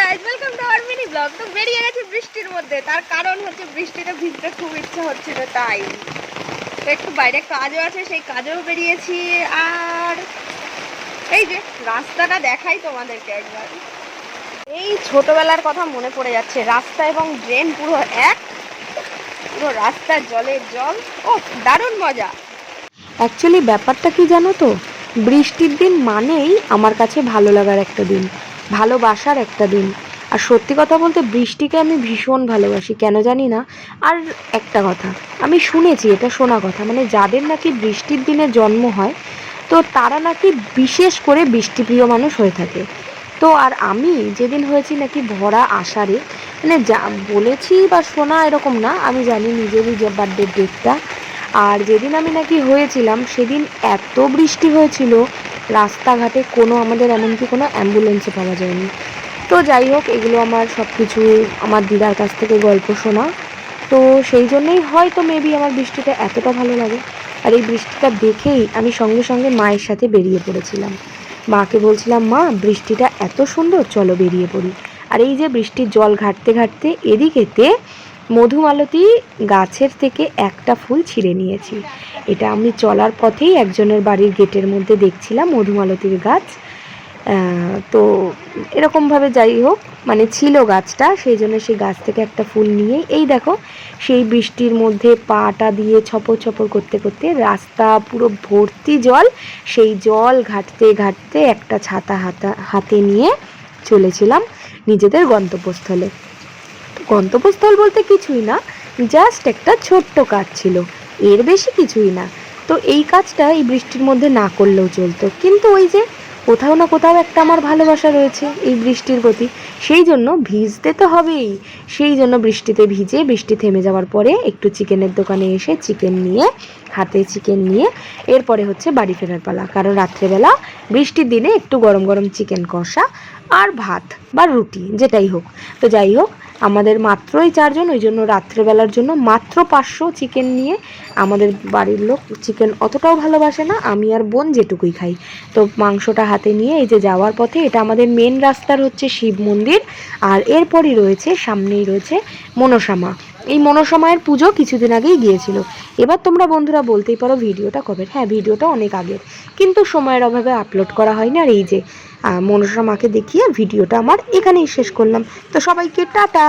Guys, welcome to our mini blog. তো বেরিয়ে গেছি বৃষ্টির মধ্যে, তার কারণ হচ্ছে বৃষ্টিতে ভিজতে খুব ইচ্ছা হচ্ছিল, তাই তো একটু বাইরে কাজও আছে, সেই কাজেও বেরিয়েছি। আর এই যে রাস্তাটা দেখাই তোমাদেরকে একবার। এই ছোটবেলার কথা মনে পড়ে যাচ্ছে, রাস্তা এবং ড্রেন পুরো এক, পুরো রাস্তার জলের জল। ও দারুণ মজা। অ্যাকচুয়ালি ব্যাপারটা কি জানো তো, বৃষ্টির দিন মানেই আমার কাছে ভালো লাগার একটা দিন, ভালোবাসার একটা দিন। আর সত্যি কথা বলতে বৃষ্টিকে আমি ভীষণ ভালোবাসি, কেন জানি না। আর একটা কথা আমি শুনেছি, এটা শোনা কথা, মানে যাদের নাকি বৃষ্টির দিনে জন্ম হয় তো তারা নাকি বিশেষ করে বৃষ্টিপ্রিয় মানুষ হয়ে থাকে। তো আর আমি যেদিন হয়েছি নাকি ভরা আষাঢ়ে, মানে যা বলেছি বা শোনা এরকম না, আমি জানি নিজেরই যে বার্থডের ডেটটা। আর যেদিন আমি নাকি হয়েছিলাম সেদিন এত বৃষ্টি হয়েছিল, রাস্তাঘাটে কোনো আমাদের এমনকি কোনো অ্যাম্বুলেন্সও পাওয়া যায়নি। তো যাই হোক, এগুলো আমার সব কিছু আমার দিদার কাছ থেকে গল্প শোনা। তো সেই জন্যই হয়তো মেবি আমার বৃষ্টিটা এতটা ভালো লাগে। আর এই বৃষ্টিটা দেখেই আমি সঙ্গে সঙ্গে মায়ের সাথে বেরিয়ে পড়েছিলাম। মাকে বলছিলাম, মা বৃষ্টিটা এত সুন্দর, চলো বেরিয়ে পড়ি। আর এই যে বৃষ্টির জল ঘাটতে ঘাটতে এদিকেতে মধুমালতী গাছের থেকে একটা ফুল ছিঁড়ে নিয়েছি। এটা আমি চলার পথেই একজনের বাড়ির গেটের মধ্যে দেখছিলাম মধুমালতীর গাছ। তো এরকমভাবে যাই হোক, মানে ছিল গাছটা, সেই জন্য সেই গাছ থেকে একটা ফুল নিয়ে এই দেখো, সেই বৃষ্টির মধ্যে পাটা দিয়ে ছপর ছপর করতে করতে রাস্তা পুরো ভর্তি জল, সেই জল ঘাটতে ঘাটতে একটা ছাতা হাতে নিয়ে চলেছিলাম নিজেদের গন্তব্যস্থলে। গন্তব্যস্থল বলতে কিছুই না, জাস্ট একটা ছোট্ট কাজ ছিল, এর বেশি কিছুই না। তো এই কাজটা এই বৃষ্টির মধ্যে না করলেও চলতো, কিন্তু ওই যে কোথাও না কোথাও একটা আমার ভালোবাসা রয়েছে এই বৃষ্টির প্রতি, সেই জন্য ভিজতে তো হবেই। সেই জন্য বৃষ্টিতে ভিজে, বৃষ্টি থেমে যাওয়ার পরে একটু চিকেনের দোকানে এসে চিকেন নিয়ে, হাতে চিকেন নিয়ে এরপরে হচ্ছে বাড়ি ফেরার পালা। কারণ রাত্রেবেলা বৃষ্টির দিনে একটু গরম গরম চিকেন কষা আর ভাত বা রুটি যেটাই হোক। তো যাই হোক, আমাদের মাত্রই 4 জন, ওই জন্য রাত্রেবেলার জন্য মাত্র 500 চিকেন নিয়ে, আমাদের বাড়ির লোক চিকেন অতটাও ভালোবাসে না, আমি আর বোন যেটুকুই খাই। তো মাংসটা হাতে নিয়ে এই যে যাওয়ার পথে, এটা আমাদের মেন রাস্তার হচ্ছে শিব মন্দির, আর এরপরই রয়েছে, সামনেই রয়েছে মনসা মা। এই মনসা মায়ের পুজো কিছুদিন আগেই গিয়েছিল। এবার তোমরা বন্ধুরা বলতেই পারো ভিডিওটা কবে। হ্যাঁ, ভিডিওটা অনেক আগের, কিন্তু সময়ের অভাবে আপলোড করা হয়নি। আর এই যে মনসা মাকে দেখিয়ে ভিডিওটা আমার এখানেই শেষ করলাম। তো সবাইকে টাটা।